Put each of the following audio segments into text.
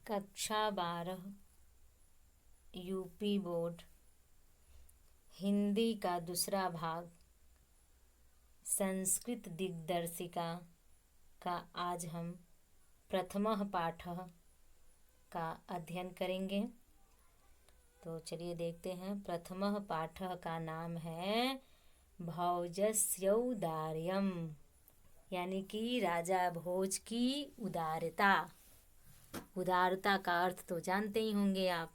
कक्षा 12 UP board Hindi का दूसरा भाग संस्कृत दिग्दर्शिका का आज हम प्रथमः पाठः का अध्ययन करेंगे। तो चलिए देखते हैं। प्रथमः पाठः का नाम है भोजस्यौदार्यम, यानी कि राजा भोज की उदारता। उदारता का अर्थ तो जानते ही होंगे आप,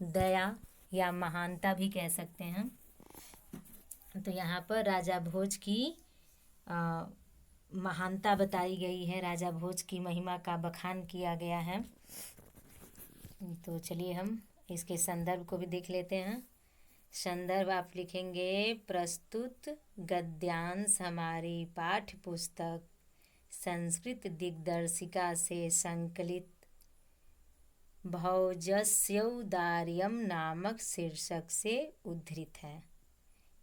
दया या महानता भी कह सकते हैं। तो यहाँ पर राजा भोज की महानता बताई गई है, राजा भोज की महिमा का बखान किया गया है। तो चलिए हम इसके संदर्भ को भी देख लेते हैं। संदर्भ आप लिखेंगे, प्रस्तुत गद्यांश हमारी पाठ्य पुस्तक संस्कृत दिग्दर्शिका से संकलित भोजस्यौदार्यम नामक शीर्षक से उद्धृत है।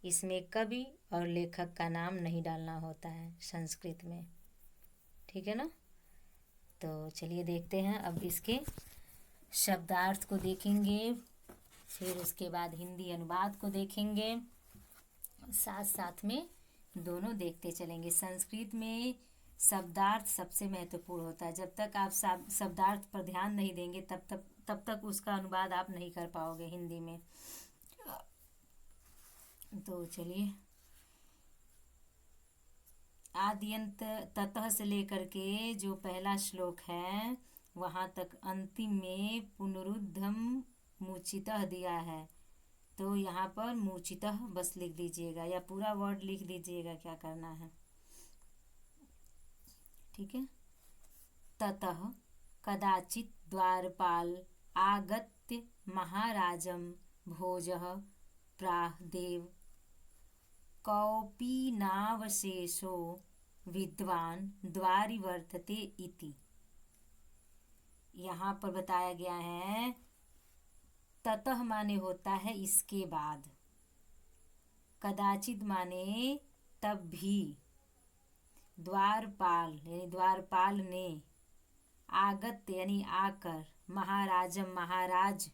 इसमें कवि और लेखक का नाम नहीं डालना होता है संस्कृत में, ठीक है ना। तो चलिए देखते हैं। अब इसके शब्दार्थ को देखेंगे, फिर उसके बाद हिंदी अनुवाद को देखेंगे, साथ साथ में दोनों देखते चलेंगे। संस्कृत में शब्दार्थ सबसे महत्वपूर्ण होता है। जब तक आप शब्दार्थ पर ध्यान नहीं देंगे तब तक उसका अनुवाद आप नहीं कर पाओगे हिंदी में। तो चलिए, आद्यंत ततः से लेकर के जो पहला श्लोक है वहाँ तक अंतिम में पुनरुद्धम मूर्छितः दिया है। तो यहाँ पर मूर्छितः बस लिख दीजिएगा या पूरा वर्ड लिख दीजिएगा, क्या करना है, ठीक है। ततः कदाचित् द्वारपाल आगत्य महाराजं भोजः प्राह देव कौपीनावशेषो विद्वान द्वारिवर्तते इति। यहाँ पर बताया गया है ततः माने होता है इसके बाद, कदाचित माने तब भी, द्वारपाल यानी द्वारपाल ने, आगत यानी आकर, महाराजम महाराज,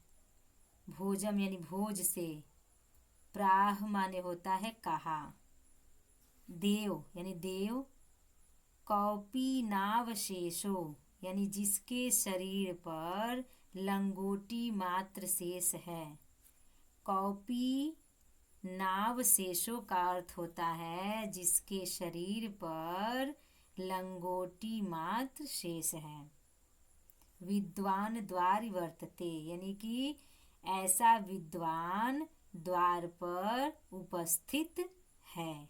भोजम यानी भोज से, प्राह माने होता है कहा, देव यानी देव, कौपीनावशेषो यानी जिसके शरीर पर लंगोटी मात्र शेष है। कौपी नावशेषों का अर्थ होता है जिसके शरीर पर लंगोटी मात्र शेष है। विद्वान द्वारिवर्तते यानी कि ऐसा विद्वान द्वार पर उपस्थित है।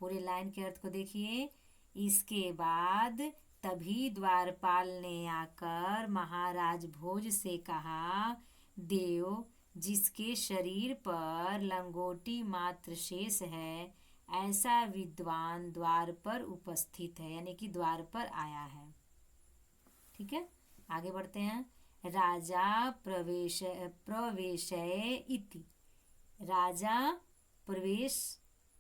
पूरे लाइन के अर्थ को देखिए। इसके बाद तभी द्वारपाल ने आकर महाराज भोज से कहा, देव जिसके शरीर पर लंगोटी मात्र शेष है, ऐसा विद्वान द्वार पर उपस्थित है, यानी कि द्वार पर आया है, ठीक है। आगे बढ़ते हैं। राजा प्रवेशय इति।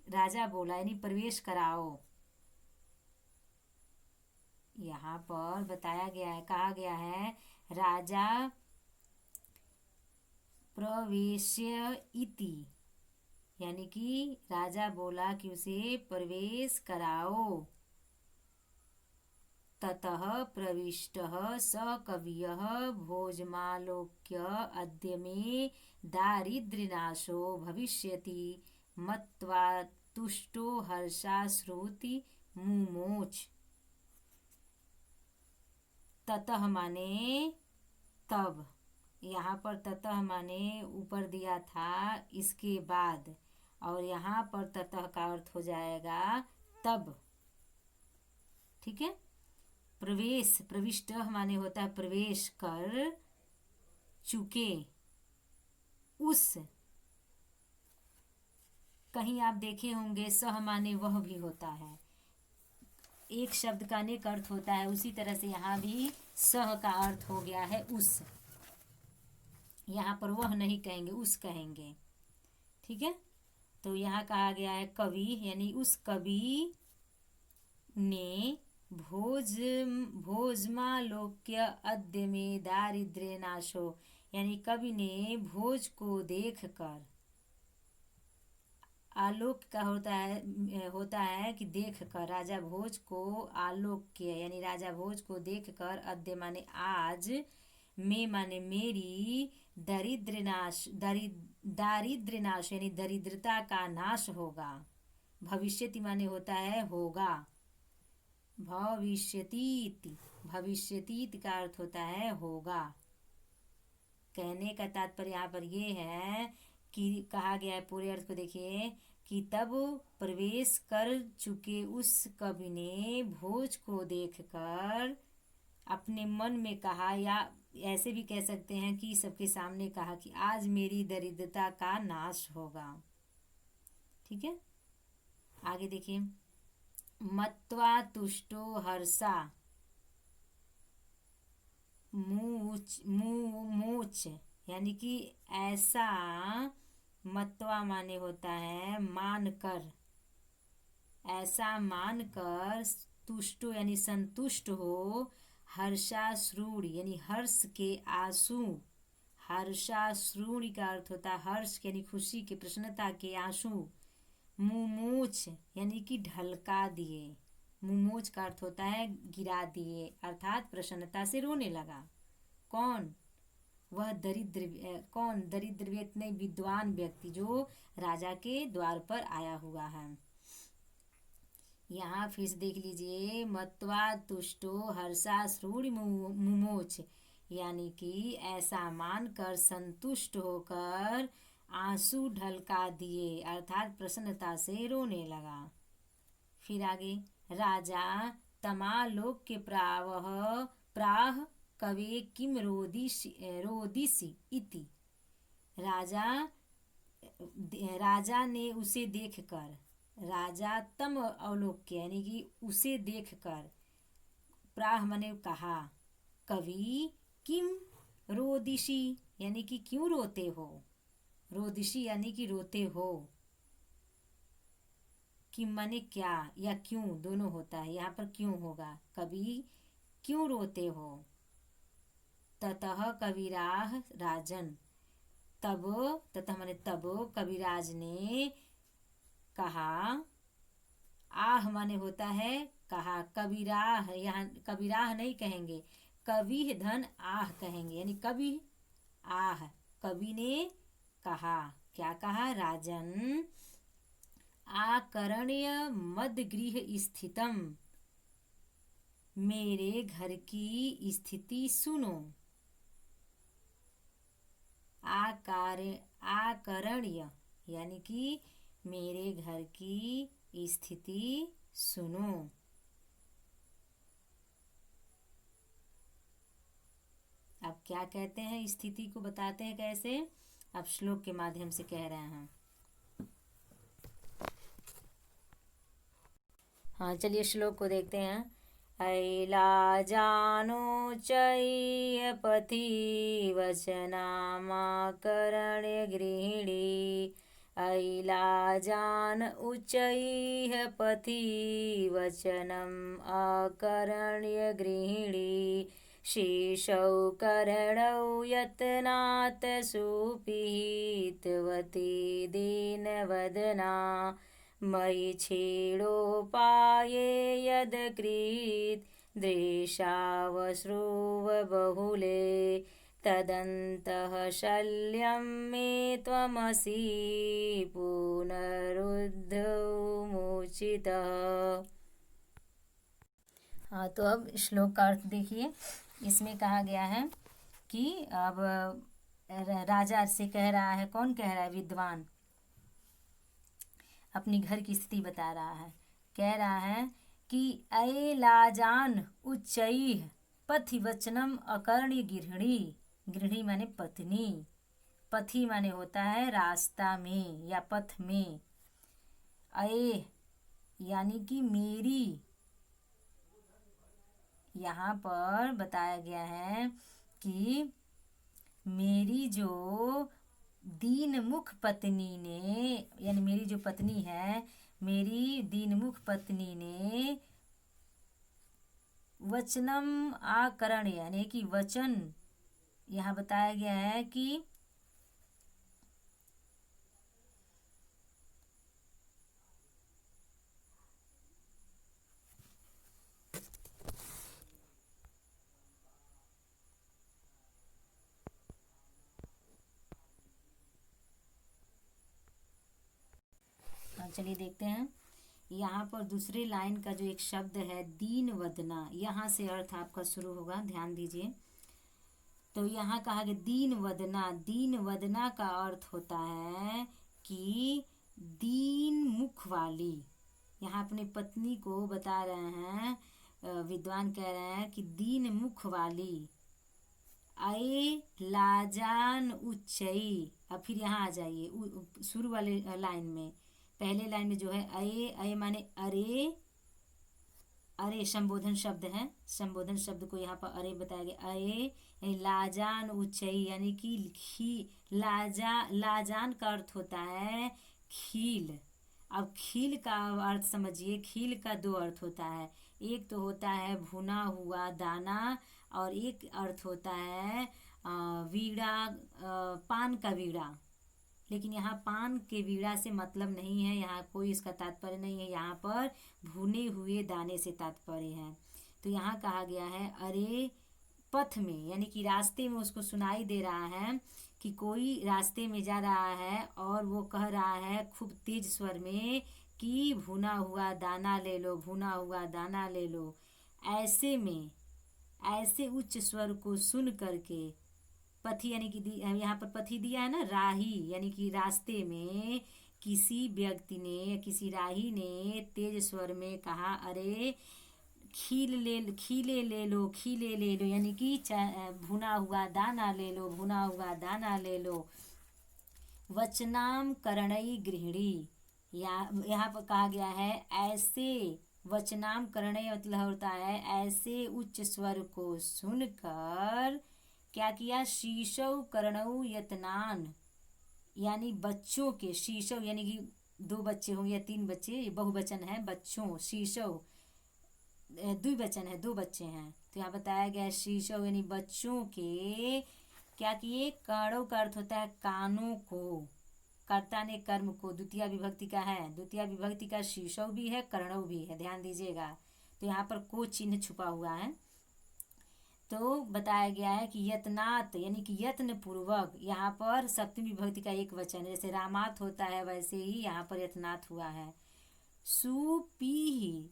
राजा बोला यानी प्रवेश कराओ। यहाँ पर बताया गया है, कहा गया है राजा प्रवेश्य इति, यानी कि राजा बोला कि उसे प्रवेश कराओ। ततः प्रविष्टः स कवियः भोजमालोक्य अद्य मे दारिद्र्यनाशो भविष्यति मत्वा तुष्टो हर्षाश्रुति मुमोच। ततः माने तब, यहाँ पर ततः माने ऊपर दिया था इसके बाद, और यहाँ पर ततः का अर्थ हो जाएगा तब, ठीक है। प्रवेश, प्रविष्ट माने होता है प्रवेश कर चुके उस, कहीं आप देखे होंगे सह माने वह भी होता है, एक शब्द का अनेक अर्थ होता है। उसी तरह से यहाँ भी सह का अर्थ हो गया है उस। यहाँ पर वह नहीं कहेंगे, उस कहेंगे, ठीक है। तो यहाँ कहा गया है कवि, यानी उस कवि ने भोजमालोक्य अद्य में दारिद्र्य नाशो, यानी कवि ने भोज को देख कर, आलोक का होता है कि देख कर, राजा भोज को आलोक्य यानी राजा भोज को देख कर, अद्य माने आज, में माने मेरी, दारिद्र्य नाश यानी दरिद्रता का नाश होगा। भविष्यति माने होता है होगा, भविष्यतीति, भविष्यतीत का अर्थ होता है होगा। कहने का तात्पर्य यहाँ पर ये है कि कहा गया है, पूरे अर्थ को देखिए, कि तब प्रवेश कर चुके उस कवि ने भोज को देखकर अपने मन में कहा, या ऐसे भी कह सकते हैं कि सबके सामने कहा कि आज मेरी दरिद्रता का नाश होगा। ठीक है, आगे देखिए, मत्वा तुष्टो हर्षा मूच, यानी कि ऐसा, मत्वा माने होता है मान कर, ऐसा मान कर, तुष्टो यानी संतुष्ट हो, हर्षाश्रुण यानी हर्ष के आंसू, हर्षाश्रुण का अर्थ होता है हर्ष यानी खुशी के, प्रसन्नता के आंसू, मुमूच यानी कि ढलका दिए, मुमूच का अर्थ होता है गिरा दिए, अर्थात प्रसन्नता से रोने लगा। कौन? वह दरिद्र व्यक्ति नहीं, विद्वान व्यक्ति जो राजा के द्वार पर आया हुआ है। यहाँ फिर से देख लीजिए, मत्वा तुष्टो हर्षाश्रुण मुमोच, यानी कि ऐसा मानकर संतुष्ट होकर आंसू ढलका दिए, अर्थात प्रसन्नता से रोने लगा। फिर आगे, राजा तमालोक्य प्राह कवे किम रोदिसी इति, राजा ने उसे देखकर, राजा तम अवलोक्य यानी कि उसे देखकर, प्राह मने कहा, कवि किम रोदिशी यानी कि क्यों रोते हो, रोदिशी यानी कि रोते हो, किम माने क्या या क्यों, दोनों होता है, यहाँ पर क्यों होगा, कवि क्यों रोते हो। ततः कविराह राजन, ततः माने तब कविराज ने कहा, आह माने होता है कहा, कविराह, यहाँ कविराह नहीं कहेंगे, कवि धन आह कहेंगे, यानी कवि आह, कवि ने कहा, क्या कहा, राजन आकर्ण्य मदगृह स्थितम, मेरे घर की स्थिति सुनो, आकर्ण्य यानी कि मेरे घर की स्थिति सुनो। अब क्या कहते हैं, स्थिति को बताते हैं कैसे, अब श्लोक के माध्यम से कह रहे हैं। हाँ चलिए श्लोक को देखते हैं। ऐलाजानो चैय पथि वचनामाकर्ण्य गृहिणी, ऐलाजान उच्चैः पथि वचनम् अकर्ण्य गृहिणी, शीशौ कर्णौ यत्नात् सुपीतवती दीनवदना, मयि छेडोपाये यदकृत् दृशावश्रुव बहुले, तदन्तः शल्यं मे त्वमसि पुनरुद्धमुचितः। हाँ तो अब श्लोक का अर्थ देखिए, इसमें कहा गया है कि अब राजा से कह रहा है, कौन कह रहा है, विद्वान अपनी घर की स्थिति बता रहा है, कह रहा है कि ऐलाजान उच्चैः पथि वचनम अकर्ण्य गृहिणी, गृहिणी माने पत्नी, पथि माने होता है रास्ता में या पथ में, अये यानी कि मेरी, यहाँ पर बताया गया है कि मेरी जो दीनमुख पत्नी ने, यानी मेरी जो पत्नी है, मेरी दीनमुख पत्नी ने वचनम आकरण यानी कि वचन, यहाँ बताया गया है कि चलिए देखते हैं। यहाँ पर दूसरे लाइन का जो एक शब्द है दीन वदना, यहाँ से अर्थ आपका शुरू होगा, ध्यान दीजिए। तो यहाँ कहा गया दीन वदना, दीन वदना का अर्थ होता है कि दीन मुख वाली। यहाँ अपनी पत्नी को बता रहे हैं, विद्वान कह रहे हैं कि दीन मुख वाली। अये लाजान उच्चई, अब फिर यहाँ आ जाइए शुरू वाले लाइन में। पहले लाइन में जो है अये, अये माने अरे, अरे संबोधन शब्द है, संबोधन शब्द को यहाँ पर अरे बताया गया। अये लाजान उच्चई यानी कि लाजान का अर्थ होता है खील। अब खील का अर्थ समझिए, खील का दो अर्थ होता है, एक तो होता है भुना हुआ दाना और एक अर्थ होता है वीड़ा, पान का वीड़ा। लेकिन यहाँ पान के वीड़ा से मतलब नहीं है, यहाँ कोई इसका तात्पर्य नहीं है, यहाँ पर भुने हुए दाने से तात्पर्य है। तो यहाँ कहा गया है अरे पथ में, यानी कि रास्ते में उसको सुनाई दे रहा है कि कोई रास्ते में जा रहा है और वो कह रहा है खूब तेज स्वर में कि भुना हुआ दाना ले लो, भुना हुआ दाना ले लो। ऐसे में, ऐसे उच्च स्वर को सुन करके पथी यानी कि यहाँ पर पथी दिया है ना, राही यानी कि रास्ते में किसी व्यक्ति ने, किसी राही ने तेज स्वर में कहा अरे खीले ले लो, खीले ले लो, यानी कि भुना हुआ दाना ले लो, भुना हुआ दाना ले लो। वचनाम करणई गृहिणी, यहाँ पर कहा गया है ऐसे, वचनाम करणई मतलब होता है ऐसे उच्च स्वर को सुनकर क्या किया, शीशव करणऊ यतनान, यानी बच्चों के, शीशव यानी कि दो बच्चे होंगे या तीन बच्चे, ये बहुवचन है बच्चों, शीशव द्विवचन है, दो बच्चे हैं। तो यहाँ बताया गया है शीशव यानी बच्चों के क्या किए, काणों का अर्थ होता है कानों को, कर्ता ने कर्म को, द्वितीय विभक्ति का है, द्वितीय विभक्ति का शीशव भी है कर्णव भी है, ध्यान दीजिएगा। तो यहाँ पर को चिन्ह छुपा हुआ है। तो बताया गया है कि यत्नात यानी कि यत्न पूर्वक, यहाँ पर सप्तमी विभक्ति का एक वचन, जैसे रामात होता है वैसे ही यहाँ पर यत्नात हुआ है। सुपीहि,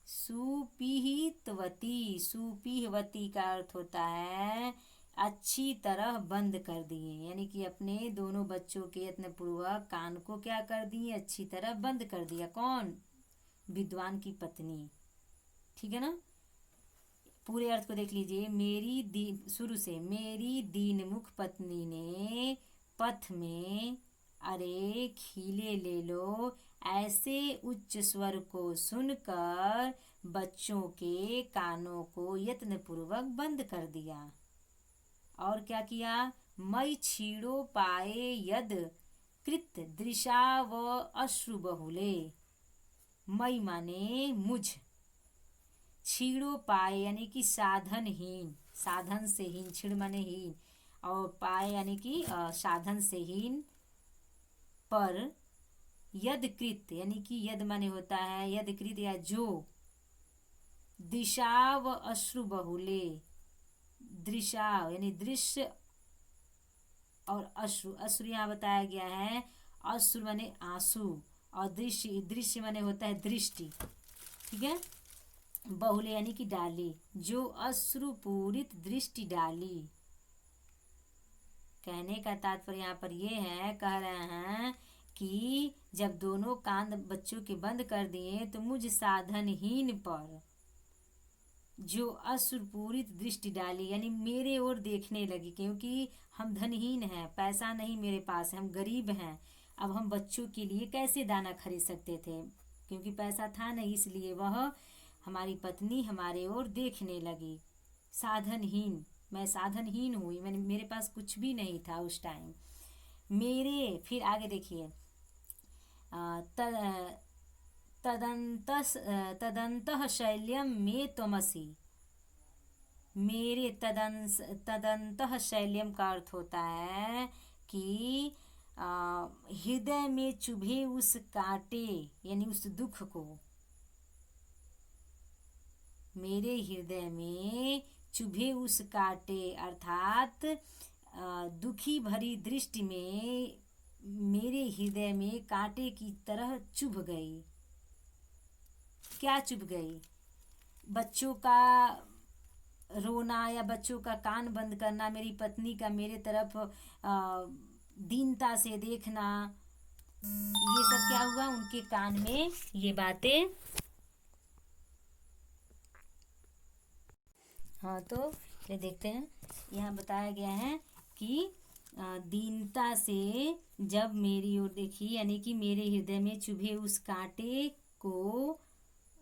सुपीहितवती, सुपीहवती का अर्थ होता है अच्छी तरह बंद कर दिए, यानी कि अपने दोनों बच्चों के यत्न पूर्वक कान को क्या कर दिए, अच्छी तरह बंद कर दिया। कौन, विद्वान की पत्नी, ठीक है ना। पूरे अर्थ को देख लीजिए, मेरी दीन, शुरू से, मेरी दीनमुख पत्नी ने पथ में अरे खीले ले लो ऐसे उच्च स्वर को सुनकर बच्चों के कानों को यत्न पूर्वक बंद कर दिया। और क्या किया, मई छीड़ो पाए यद कृत दृशा व अश्रु बहुले, मई माने मुझ, छीड़ो पाए यानी कि साधनहीन, साधन से हीन, छीड़ माने हीन, और पाए यानी कि साधन से हीन पर, यदकृत यानी कि यद माने होता है यदकृत या जो, दिशा व अश्रु बहुले, दृशा यानी दृश्य और अश्रु, अश्रु यहाँ बताया गया है, अश्रु माने आंसू और दृश्य, दृश्य माने होता है दृष्टि, ठीक है। बहुले यानी कि डाली, जो अश्रुपूरित दृष्टि डाली। कहने का तात्पर्य यहाँ पर ये है, कह रहे हैं कि जब दोनों कान बच्चों के बंद कर दिए तो मुझ साधनहीन पर जो अश्रुपूरित दृष्टि डाली, यानी मेरे ओर देखने लगी, क्योंकि हम धनहीन हैं, पैसा नहीं मेरे पास, हम गरीब हैं। अब हम बच्चों के लिए कैसे दाना खरीद सकते थे, क्योंकि पैसा था नहीं, इसलिए वह हमारी पत्नी हमारे ओर देखने लगी। साधनहीन, मैं साधनहीन हुई, मैंने, मेरे पास कुछ भी नहीं था उस टाइम मेरे। फिर आगे देखिए, तदंतः शैल्यम में त्वमसि, मेरे तदंतः शैल्यम का अर्थ होता है कि हृदय में चुभे उस कांटे यानी उस दुख को, मेरे हृदय में चुभे उस कांटे अर्थात दुखी भरी दृष्टि में मेरे हृदय में कांटे की तरह चुभ गई। क्या चुभ गई? बच्चों का रोना या बच्चों का कान बंद करना, मेरी पत्नी का मेरे तरफ दीनता से देखना, ये सब क्या हुआ? उनके कान में ये बातें। हाँ, तो ये देखते हैं, यहाँ बताया गया है कि दीनता से जब मेरी ओर देखी, यानी कि मेरे हृदय में चुभे उस कांटे को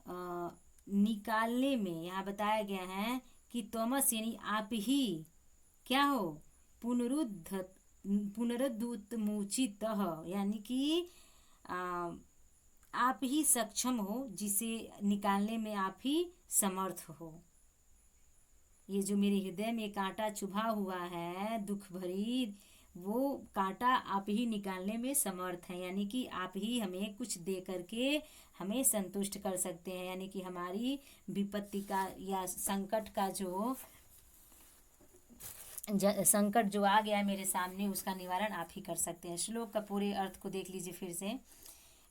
निकालने में, यहाँ बताया गया है कि तोमस यानी आप ही क्या हो? पुनरुद्मुचित, यानी कि आप ही सक्षम हो, जिसे निकालने में आप ही समर्थ हो। ये जो मेरे हृदय में कांटा चुभा हुआ है दुख भरी, वो कांटा आप ही निकालने में समर्थ है, यानी कि आप ही हमें कुछ दे करके हमें संतुष्ट कर सकते हैं, यानी कि हमारी विपत्ति का या संकट का जो संकट जो आ गया है मेरे सामने, उसका निवारण आप ही कर सकते हैं। श्लोक का पूरे अर्थ को देख लीजिए फिर से।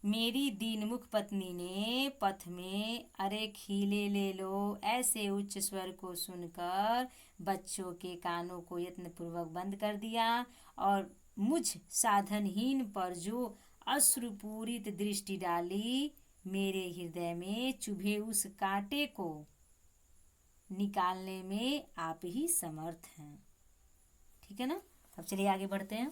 मेरी दीनमुख पत्नी ने पथ में अरे खीले ले लो ऐसे उच्च स्वर को सुनकर बच्चों के कानों को यत्नपूर्वक बंद कर दिया और मुझ साधनहीन पर जो अश्रुपूरित दृष्टि डाली, मेरे हृदय में चुभे उस कांटे को निकालने में आप ही समर्थ हैं। ठीक है ना? अब चलिए आगे बढ़ते हैं।